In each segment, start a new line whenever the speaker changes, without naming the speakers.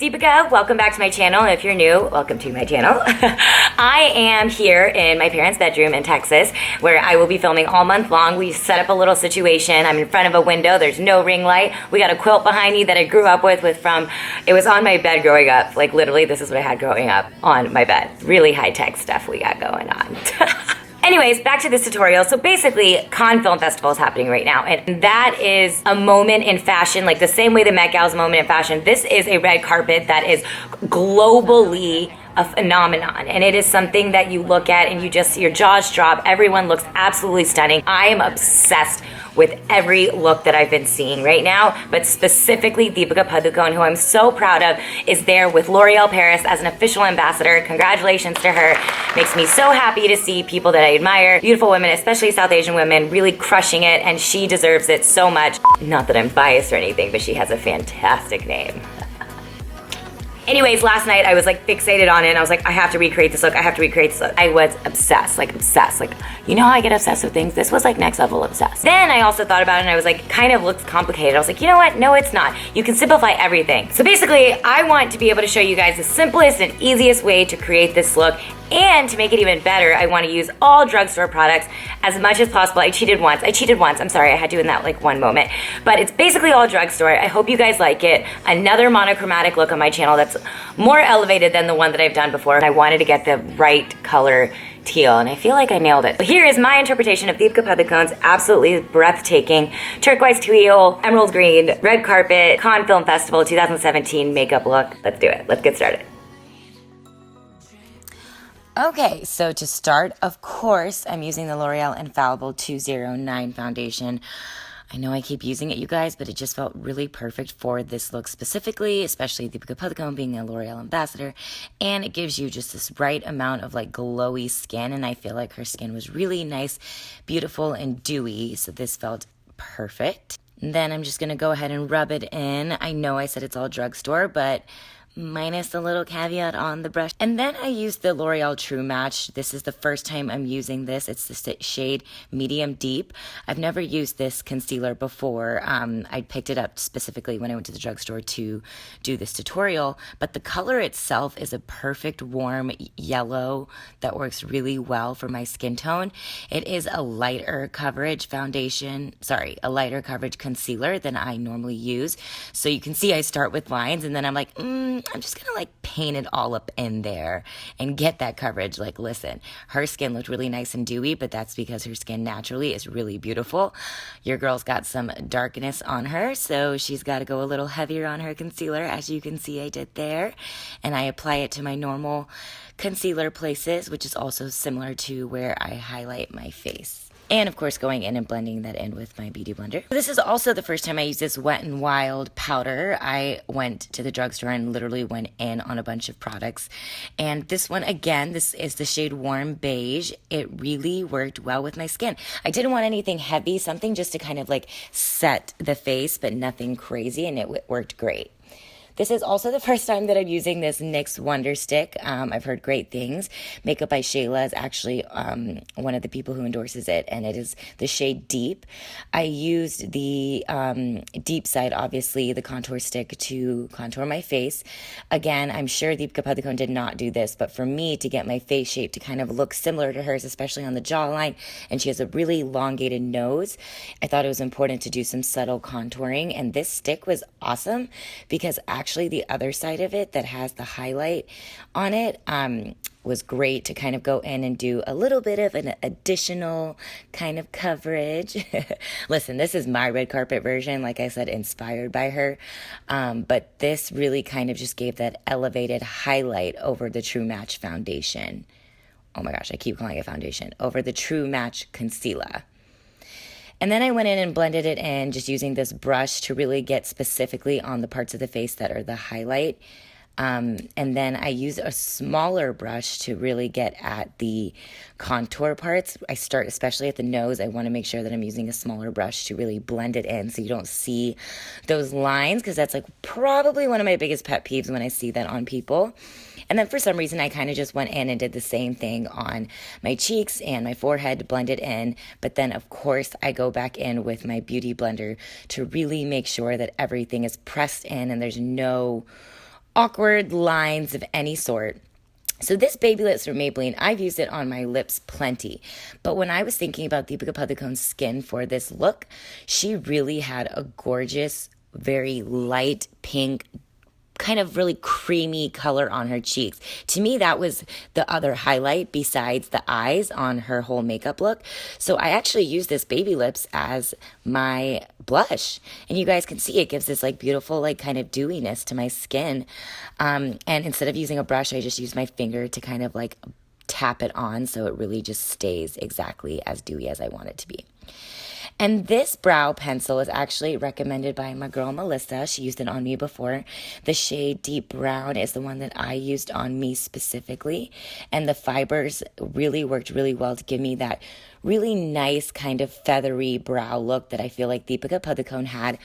Deepika. Welcome back to my channel. If you're new, welcome to my channel. I am here in my parents' bedroom in Texas where I will be filming all month long. We set up a little situation. I'm in front of a window. There's no ring light. We got a quilt behind me that I grew up with it was on my bed growing up. Like literally this is what I had growing up on my bed. Really high-tech stuff we got going on. Anyways, back to this tutorial. So basically, Cannes Film Festival is happening right now, and that is a moment in fashion, like the same way the Met Gala is a moment in fashion. This is a red carpet that is globally a phenomenon, and it is something that you look at and your jaws drop. Everyone looks absolutely stunning. I am obsessed with every look that I've been seeing right now, but specifically Deepika Padukone, who I'm so proud of, is there with L'Oreal Paris as an official ambassador. Congratulations to her. Makes me so happy to see people that I admire, beautiful women, especially South Asian women, really crushing it, and she deserves it so much. Not that I'm biased or anything, but she has a fantastic name. Anyways, last night I was like fixated on it and I was like, I have to recreate this look, I have to recreate this look. I was obsessed, like you know how I get obsessed with things? This was like next level obsessed. Then I also thought about it and I was like, kind of looks complicated. I was like, you know what? No, it's not. You can simplify everything. So basically, I want to be able to show you guys the simplest and easiest way to create this look. And to make it even better, I want to use all drugstore products as much as possible. I cheated once. I'm sorry, I had to in that like one moment. But it's basically all drugstore. I hope you guys like it. Another monochromatic look on my channel that's more elevated than the one that I've done before. And I wanted to get the right color teal, and I feel like I nailed it. But here is my interpretation of Deepika Padukone's absolutely breathtaking turquoise teal, emerald green, red carpet, Cannes Film Festival 2017 makeup look. Let's do it. Let's get started. Okay, so to start, of course, I'm using the L'Oreal Infallible 209 foundation. I know I keep using it, you guys, but it just felt really perfect for this look specifically, especially Deepika Padukone being a L'Oreal ambassador. And it gives you just this right amount of like glowy skin, and I feel like her skin was really nice, beautiful, and dewy, so this felt perfect. And then I'm just going to go ahead and rub it in. I know I said it's all drugstore, but minus the little caveat on the brush. And then I used the L'Oreal True Match. This is the first time I'm using this. It's the shade Medium Deep. I've never used this concealer before. I picked it up specifically when I went to the drugstore to do this tutorial, but the color itself is a perfect warm yellow that works really well for my skin tone. It is a lighter coverage a lighter coverage concealer than I normally use. So you can see I start with lines and then I'm like, I'm just gonna like paint it all up in there and get that coverage. Like, listen, her skin looked really nice and dewy, but that's because her skin naturally is really beautiful. Your girl's got some darkness on her, so she's got to go a little heavier on her concealer, as you can see I did there. And I apply it to my normal concealer places, which is also similar to where I highlight my face. And of course, going in and blending that in with my beauty blender. This is also the first time I used this Wet n Wild powder. I went to the drugstore and literally went in on a bunch of products. And this one, again, this is the shade Warm Beige. It really worked well with my skin. I didn't want anything heavy, something just to kind of like set the face, but nothing crazy, and it worked great. This is also the first time that I'm using this NYX Wonder Stick. I've heard great things. Makeup by Shayla is actually one of the people who endorses it, and it is the shade Deep. I used the deep side, obviously, the contour stick to contour my face. Again, I'm sure Deepika Padukone did not do this, but for me to get my face shape to kind of look similar to hers, especially on the jawline, and she has a really elongated nose, I thought it was important to do some subtle contouring, and this stick was awesome because actually the other side of it that has the highlight on it was great to kind of go in and do a little bit of an additional kind of coverage. Listen, this is my red carpet version, like I said, inspired by her. But this really kind of just gave that elevated highlight over the True Match foundation. Oh my gosh, I keep calling it foundation. Over the True Match concealer. And then I went in and blended it in, just using this brush to really get specifically on the parts of the face that are the highlight. And then I use a smaller brush to really get at the contour parts. I start especially at the nose. I want to make sure that I'm using a smaller brush to really blend it in so you don't see those lines, because that's like probably one of my biggest pet peeves when I see that on people. And then for some reason, I kind of just went in and did the same thing on my cheeks and my forehead to blend it in. But then, of course, I go back in with my beauty blender to really make sure that everything is pressed in and there's no awkward lines of any sort. So this Baby Lips from Maybelline, I've used it on my lips plenty. But when I was thinking about Deepika Padukone's skin for this look, she really had a gorgeous, very light pink, kind of really creamy color on her cheeks. To me, that was the other highlight besides the eyes on her whole makeup look. So I actually used this Baby Lips as my blush, and you guys can see it gives this like beautiful like kind of dewiness to my skin. And instead of using a brush, I just used my finger to kind of like tap it on so it really just stays exactly as dewy as I want it to be. And this brow pencil is actually recommended by my girl Melissa. She used it on me before. The shade Deep Brown is the one that I used on me specifically. And the fibers really worked really well to give me that really nice kind of feathery brow look that I feel like Deepika Padukone had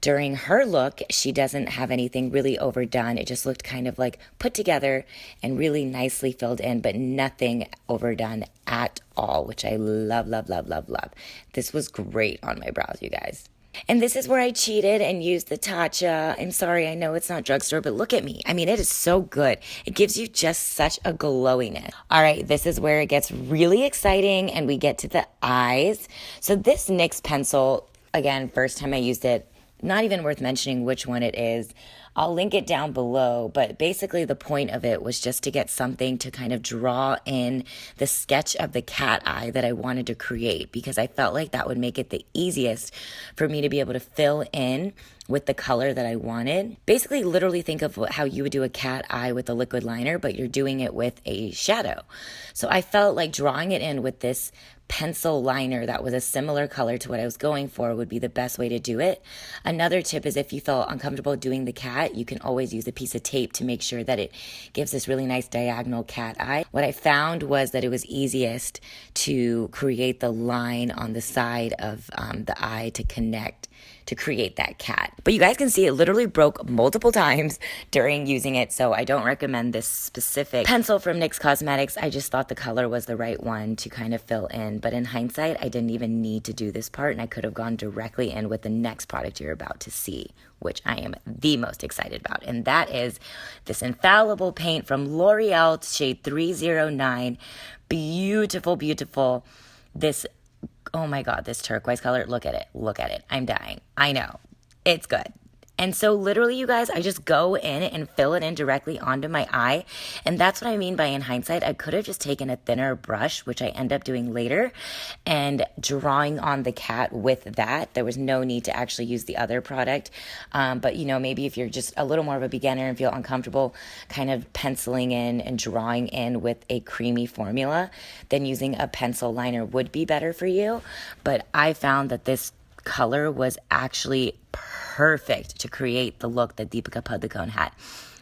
during her look. She doesn't have anything really overdone. It just looked kind of like put together and really nicely filled in, but nothing overdone at all, which I love, love, love, love, love. This was great on my brows, you guys. And this is where I cheated and used the Tatcha. I'm sorry, I know it's not drugstore, but look at me. I mean, it is so good. It gives you just such a glowiness. All right, this is where it gets really exciting and we get to the eyes. So this NYX pencil, again, first time I used it, not even worth mentioning which one it is. I'll link it down below, but basically the point of it was just to get something to kind of draw in the sketch of the cat eye that I wanted to create, because I felt like that would make it the easiest for me to be able to fill in with the color that I wanted. Basically, literally think of how you would do a cat eye with a liquid liner, but you're doing it with a shadow. So I felt like drawing it in with this pencil liner that was a similar color to what I was going for would be the best way to do it. Another tip is if you felt uncomfortable doing the cat, you can always use a piece of tape to make sure that it gives this really nice diagonal cat eye. What I found was that it was easiest to create the line on the side of the eye to connect to create that cat. But you guys can see it literally broke multiple times during using it, so I don't recommend this specific pencil from NYX Cosmetics. I just thought the color was the right one to kind of fill in. But in hindsight, I didn't even need to do this part, and I could have gone directly in with the next product you're about to see, which I am the most excited about. And that is this Infallible paint from L'Oreal, shade 309. Beautiful, beautiful. This, oh my God, this turquoise color. Look at it. Look at it. I'm dying. I know. It's good. And so literally, you guys, I just go in and fill it in directly onto my eye. And that's what I mean by in hindsight. I could have just taken a thinner brush, which I end up doing later, and drawing on the cat with that. There was no need to actually use the other product. But, you know, maybe if you're just a little more of a beginner and feel uncomfortable kind of penciling in and drawing in with a creamy formula, then using a pencil liner would be better for you. But I found that this color was actually perfect to create the look that Deepika Padukone had.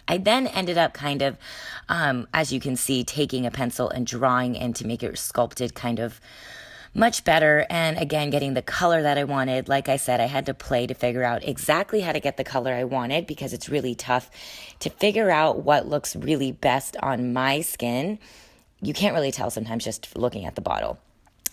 I then ended up kind of, as you can see, taking a pencil and drawing in to make it sculpted kind of much better. And again, getting the color that I wanted. Like I said, I had to play to figure out exactly how to get the color I wanted, because it's really tough to figure out what looks really best on my skin. You can't really tell sometimes just looking at the bottle.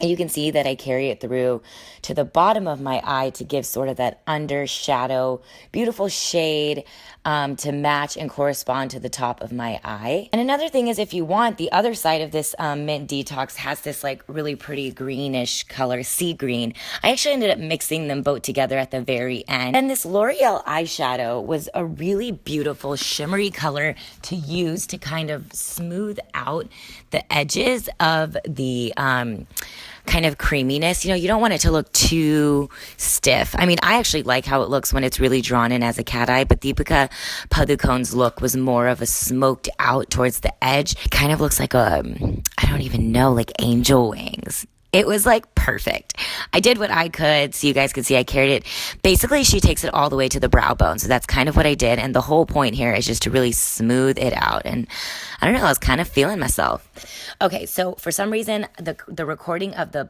And you can see that I carry it through to the bottom of my eye to give sort of that under shadow, beautiful shade to match and correspond to the top of my eye. And another thing is, if you want, the other side of this Mint Detox has this like really pretty greenish color, sea green. I actually ended up mixing them both together at the very end. And this L'Oreal eyeshadow was a really beautiful shimmery color to use to kind of smooth out the edges of the kind of creaminess. You know, you don't want it to look too stiff. I mean, I actually like how it looks when it's really drawn in as a cat eye, but Deepika Padukone's look was more of a smoked out towards the edge. It kind of looks like a, I don't even know, like angel wings. It was like perfect. I did what I could so you guys could see I carried it. Basically, she takes it all the way to the brow bone. So that's kind of what I did. And the whole point here is just to really smooth it out. And I don't know, I was kind of feeling myself. Okay, so for some reason, the recording of the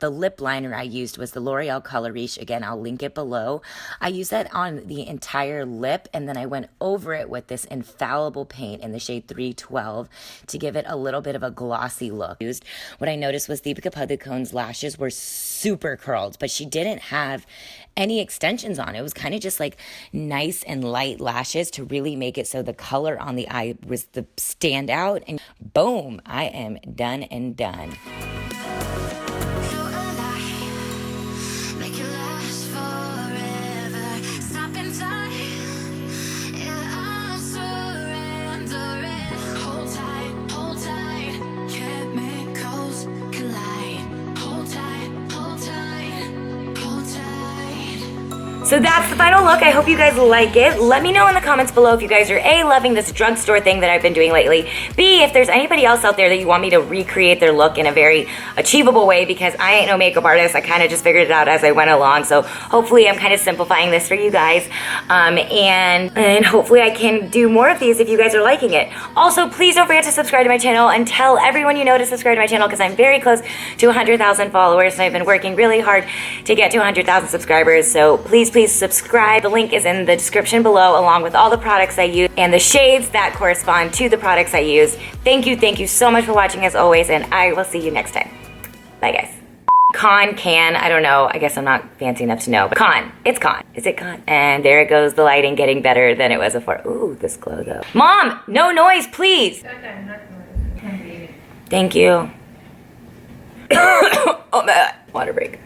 lip liner I used was the L'Oreal Color Riche. Again, I'll link it below. I used that on the entire lip, and then I went over it with this Infallible paint in the shade 312 to give it a little bit of a glossy look. What I noticed was Deepika Padukone Padukone's lashes were super curled, but she didn't have any extensions on. It was kind of just like nice and light lashes to really make it so the color on the eye was the standout. And boom, I am done and done. So that's the final look. I hope you guys like it. Let me know in the comments below if you guys are A, loving this drugstore thing that I've been doing lately, B, if there's anybody else out there that you want me to recreate their look in a very achievable way, because I ain't no makeup artist. I kind of just figured it out as I went along. So hopefully I'm kind of simplifying this for you guys. And hopefully I can do more of these if you guys are liking it. Also, please don't forget to subscribe to my channel and tell everyone you know to subscribe to my channel, because I'm very close to 100,000 followers and I've been working really hard to get to 100,000 subscribers. So please subscribe. The link is in the description below, along with all the products I use and the shades that correspond to the products I use. Thank you so much for watching as always, and I will see you next time. Bye guys. Cannes, I don't know, I guess I'm not fancy enough to know, but Cannes, it's Cannes. Is it Cannes? And there it goes, the lighting getting better than it was before. Ooh, this glow though. Mom, no noise, please. Thank you. Oh, water break.